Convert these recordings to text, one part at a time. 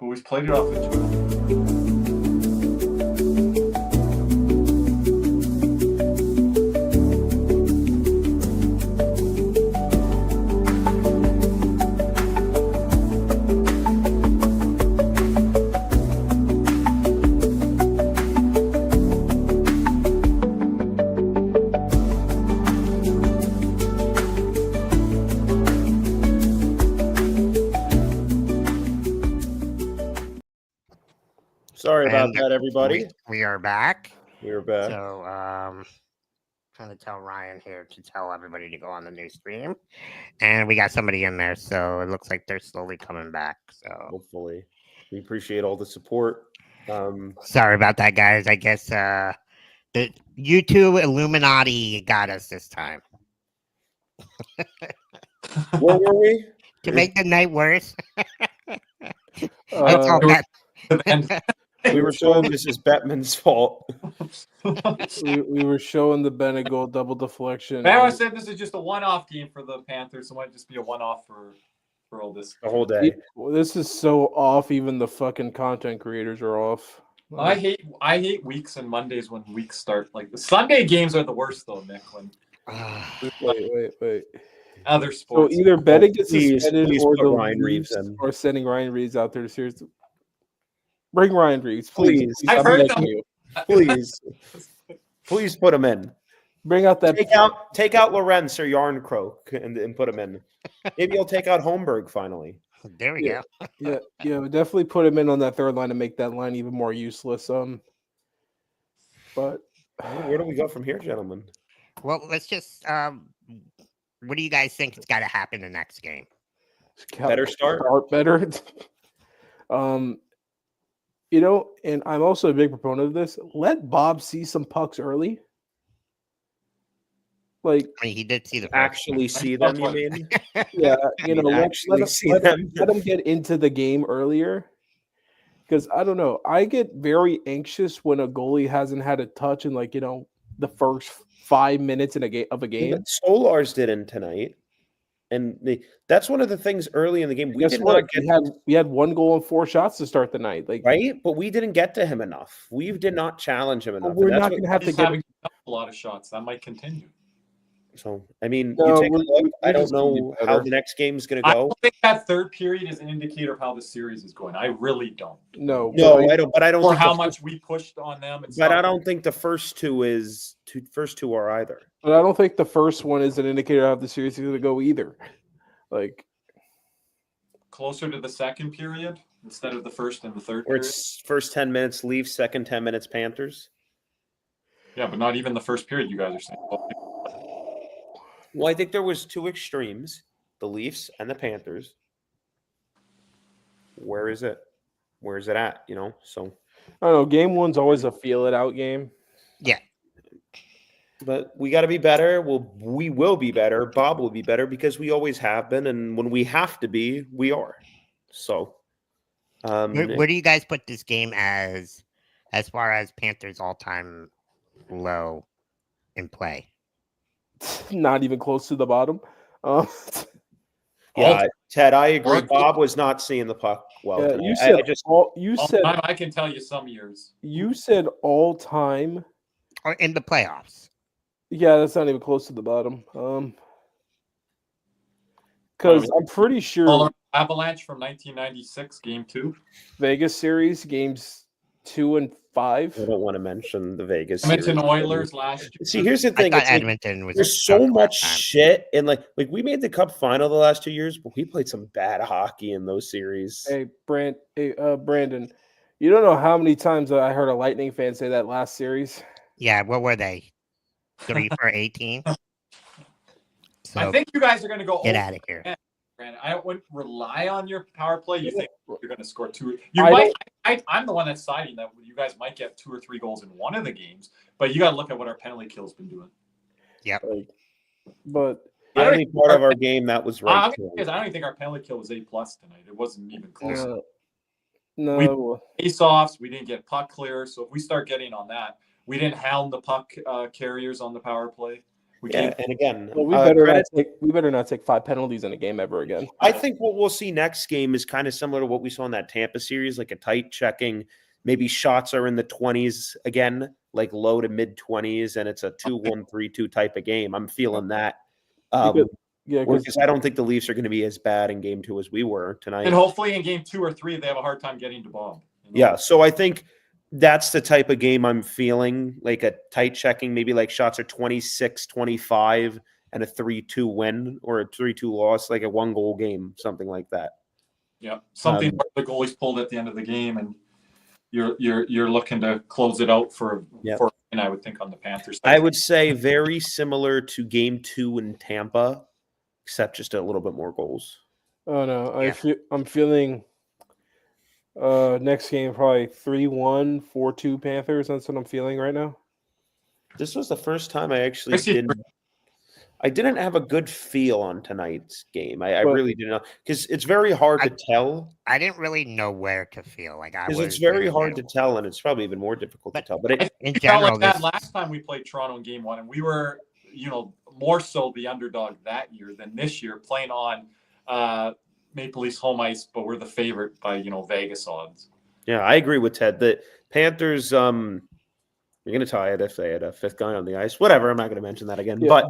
but we've played it off of Twitter. Sorry about that, everybody. We are back. We're back. So, trying to tell Ryan here to tell everybody to go on the new stream, and we got somebody in there, so it looks like they're slowly coming back. So hopefully, we appreciate all the support. Sorry about that, guys. I guess the YouTube Illuminati got us this time. Where were we? To make the night worse. We were showing this is Bettman's fault. we were showing the Bennett goal double deflection. I said this is just a one-off game for the Panthers, so it might just be a one-off for all this. The whole day. This is so off. Even the fucking content creators are off. I hate weeks and Mondays when weeks start. Like the Sunday games are the worst though, Nick. When wait. Other sports. So either Bennett gets suspended or the Ryan Reeves or sending Ryan Reeves out there to series. Bring Ryan Reeves, please. I've heard them. Please put him in. Bring out that. Take out Lorenz or Yarncroak and put him in. Maybe he'll take out Holmberg finally. There we go. Yeah, definitely put him in on that third line to make that line even more useless. But where do we go from here, gentlemen? Well, let's just. What do you guys think has got to happen the next game? Better start better. And I'm also a big proponent of this. Let Bob see some pucks early. Like, I mean, he did see the actually see them. You mean? Yeah, let him get into the game earlier. Because I don't know, I get very anxious when a goalie hasn't had a touch in the first 5 minutes of a game. Yeah, Solars didn't tonight. And that's one of the things early in the game. We had 1 goal and 4 shots to start the night, right? But we didn't get to him enough. We did not challenge him enough. We're not going to have to get a lot of shots. That might continue. So I mean, you take a look. I don't know how the next game's going to go. I don't think that third period is an indicator of how the series is going. I really don't. No, I don't. But I don't. Or how much we pushed on them. But I don't think the first two are either. But I don't think the first one is an indicator of how the series is going to go either. Like closer to the second period instead of the first and the third. Where it's first 10 minutes Leafs, second 10 minutes Panthers. Yeah, but not even the first period. You guys are saying. Well, I think there was 2 extremes: the Leafs and the Panthers. Where is it? Where is it at? So I don't know. Game 1's always a feel it out game. Yeah. But we got to be better. We will be better. Bob will be better because we always have been, and when we have to be, we are. So, where do you guys put this game as far as Panthers all-time low in play? Not even close to the bottom. Yeah, Ted, I agree. Bob was not seeing the puck well. Yeah, you said I can tell you some years. You said all time, or in the playoffs. Yeah, that's not even close to the bottom. Because I'm pretty sure Avalanche from 1996, Game 2, Vegas series, games 2 and 5. I don't want to mention the Vegas Edmonton series. Oilers last year. See, here's the thing: Edmonton was there's so much shit, and like we made the Cup final the last 2 years, but we played some bad hockey in those series. Hey, Brandon, you don't know how many times I heard a Lightning fan say that last series. Yeah, what were they? 3 for 18. So I think you guys are going to go. Get out of here. Brandon, I wouldn't rely on your power play. You think you're going to score 2? I'm the one that's siding that you guys might get 2 or 3 goals in one of the games, but you got to look at what our penalty kill's been doing. Yep. But the only part of our game that was right. I don't even think our penalty kill was A+ tonight. It wasn't even close. No. We face-offs. We didn't get puck clear. So if we start getting on that, we didn't hound the puck carriers on the power play. And again, well, we better not take 5 penalties in a game ever again. I think what we'll see next game is kind of similar to what we saw in that Tampa series, like a tight checking. Maybe shots are in the 20s again, like low to mid 20s, and it's a 2-1, 3-2 type of game. I'm feeling that. Because I don't think the Leafs are going to be as bad in game 2 as we were tonight. And hopefully in game 2 or 3, they have a hard time getting to Bob. Yeah, so I think that's the type of game I'm feeling, like a tight checking, maybe like shots are 26-25 and a 3-2 win or a 3-2 loss, like a 1-goal game, something like that. Yeah, something where the goalie's pulled at the end of the game and you're looking to close it out for and I would think on the Panthers side. I would say very similar to game 2 in Tampa, except just a little bit more goals. Oh no, I'm feeling next game probably 3-1, 4-2 Panthers. That's what I'm feeling right now. This was the first time I actually didn't have a good feel on tonight's game. I really didn't know, because it's very hard to tell. I didn't really know where to feel. Because it's very hard to tell, and it's probably even more difficult to tell. But in general, that last time we played Toronto in game 1, and we were, more so the underdog that year than this year, playing on Maple Leafs home ice, but we're the favorite by Vegas odds. Yeah, I agree with Ted. The Panthers, you're going to tie it if they had a 5th guy on the ice. Whatever, I'm not going to mention that again. Yeah,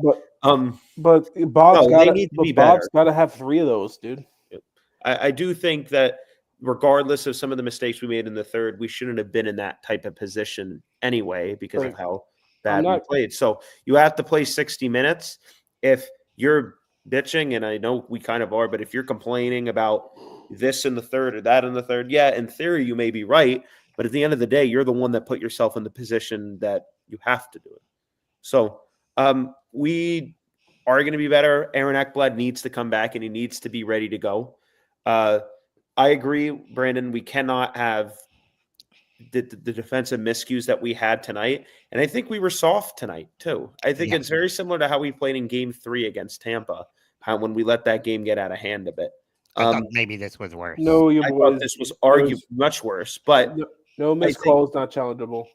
but Bob's got to have 3 of those, dude. I do think that regardless of some of the mistakes we made in the third, we shouldn't have been in that type of position anyway because of how bad we played. So you have to play 60 minutes. If you're bitching, and I know we kind of are, but if you're complaining about this in the third or that in the third, yeah, in theory you may be right, but at the end of the day, you're the one that put yourself in the position that you have to do it. So we are going to be better. Aaron Ekblad needs to come back, and he needs to be ready to go. I agree, Brandon. We cannot have the defensive miscues that we had tonight, and I think we were soft tonight too. I think it's very similar to how we played in game 3 against Tampa, when we let that game get out of hand a bit. I thought maybe this was worse. No, I thought this was arguably much worse, but no missed call is not challengeable.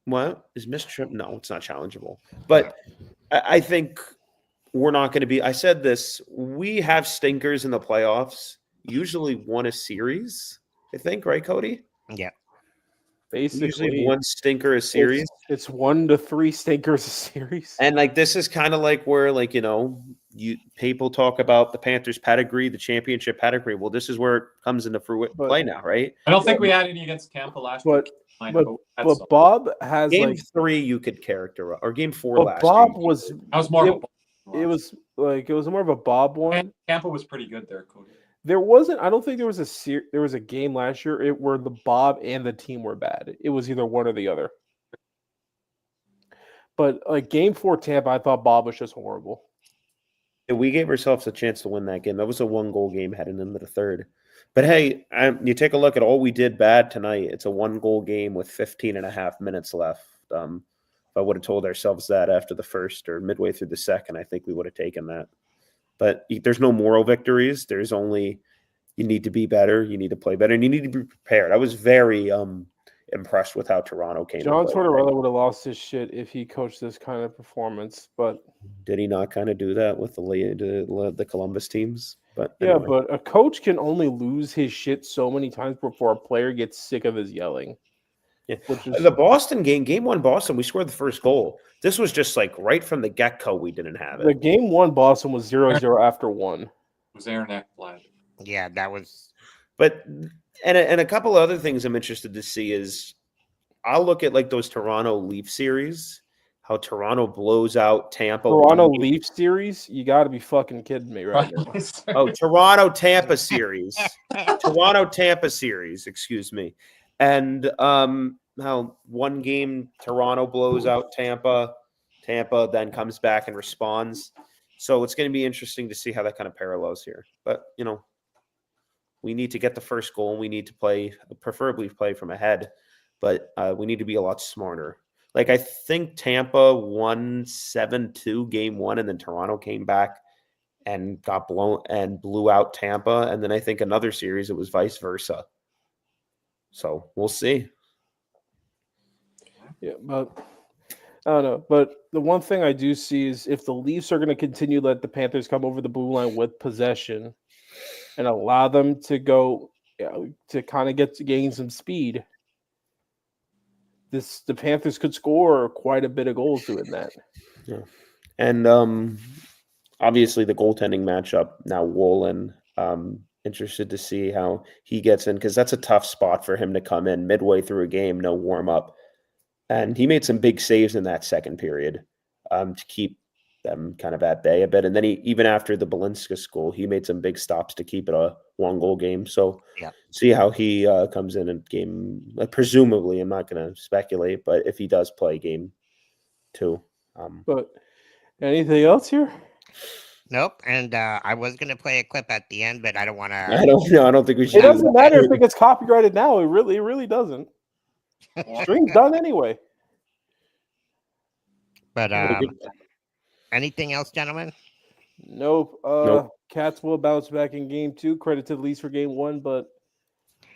What is missed trip? No, it's not challengeable. But I think we're not going to be. I said this. We have stinkers in the playoffs. Usually won a series. I think, right, Cody? Yeah. Basically, usually 1 stinker a series. It's 1 to 3 stinkers a series. And this is kind of like where people talk about the Panthers pedigree, the championship pedigree. Well, this is where it comes into play now, right? I don't think we had any against Tampa last year. But Bob has game 3 you could characterize, or game 4 last Bob year. was. That was more. It was more of a Bob one. Tampa was pretty good there, Cody. There wasn't. I don't think there was a game last year where the Bob and the team were bad. It was either one or the other. But game 4 Tampa, I thought Bob was just horrible. We gave ourselves a chance to win that game. That was a 1-goal game heading into the third. But hey, you take a look at all we did bad tonight. It's a 1-goal game with 15 and a half minutes left. If I would have told ourselves that after the first or midway through the second, I think we would have taken that. But there's no moral victories. There's only you need to be better, you need to play better, and you need to be prepared. I was very impressed with how Toronto came. John Tortorella would have lost his shit if he coached this kind of performance. But did he not kind of do that with the Columbus teams? But yeah, but a coach can only lose his shit so many times before a player gets sick of his yelling. Yeah. The Boston game 1 Boston, we scored the first goal. This was just right from the get-go, we didn't have it. The game 1 Boston was 0-0 after 1. It was Aaron Ekblad. Yeah, that was. But and a couple other things I'm interested to see is I'll look at those Toronto Leaf series, how Toronto blows out Tampa. Toronto Leaf series? You got to be fucking kidding me right now. Oh, Toronto Tampa series. Toronto Tampa series, excuse me. And how 1 game Toronto blows out Tampa then comes back and responds. So it's going to be interesting to see how that kind of parallels here. But, we need to get the first goal, and we need to preferably play from ahead, but we need to be a lot smarter. I think Tampa won 7-2 game 1, and then Toronto came back and got blown and blew out Tampa. And then I think another series, it was vice versa. So we'll see. Yeah, but I don't know, but the one thing I do see is if the Leafs are going to continue to let the Panthers come over the blue line with possession and allow them to go to kind of gain some speed, the Panthers could score quite a bit of goals doing that. Yeah, and obviously the goaltending matchup now. Woolen, interested to see how he gets in because that's a tough spot for him to come in midway through a game, no warm up. And he made some big saves in that second period to keep them kind of at bay a bit. And then even after the Balinska goal, he made some big stops to keep it a 1-goal game. So see how he comes in and game. Presumably, I'm not going to speculate, but if he does play game 2. But anything else here? Nope. And I was going to play a clip at the end, but I don't want to. I don't think we should. It doesn't matter if it gets copyrighted now. It really doesn't. Stream's done anyway. But anything else, gentlemen? Nope. Cats will bounce back in game 2. Credit to the Leafs for game 1, but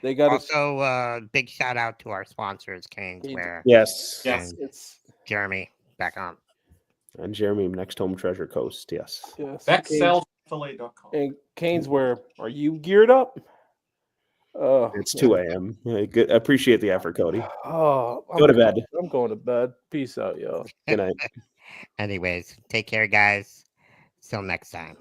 they got also big shout out to our sponsors, Canes. Yes. It's Jeremy back on. And Jeremy, Next Home Treasure Coast. Yes. BexCellFilet.com. And Canes, where are you geared up? It's 2 a.m. I appreciate the effort, Cody. Go to bed. I'm going to bed. Peace out, y'all. Good night. Anyways, take care, guys. Till next time.